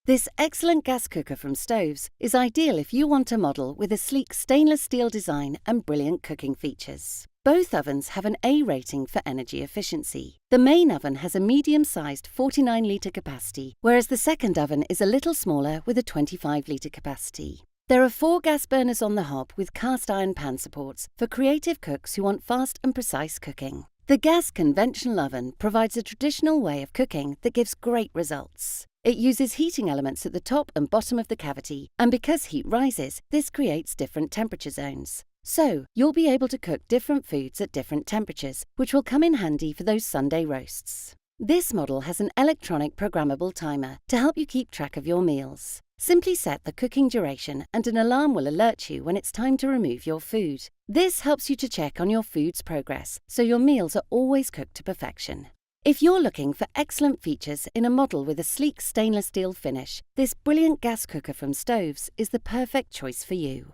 This excellent gas cooker from Stoves is ideal if you want a model with a sleek stainless steel design and brilliant cooking features. Both ovens have an A rating for energy efficiency. The main oven has a medium-sized 49-litre capacity, whereas the second oven is a little smaller with a 25-litre capacity. There are 4 gas burners on the hob with cast iron pan supports for creative cooks who want fast and precise cooking. The gas conventional oven provides a traditional way of cooking that gives great results. It uses heating elements at the top and bottom of the cavity, and because heat rises, this creates different temperature zones. So, you'll be able to cook different foods at different temperatures, which will come in handy for those Sunday roasts. This model has an electronic programmable timer to help you keep track of your meals. Simply set the cooking duration and an alarm will alert you when it's time to remove your food. This helps you to check on your food's progress, so your meals are always cooked to perfection. If you're looking for excellent features in a model with a sleek stainless steel finish, this brilliant gas cooker from Stoves is the perfect choice for you.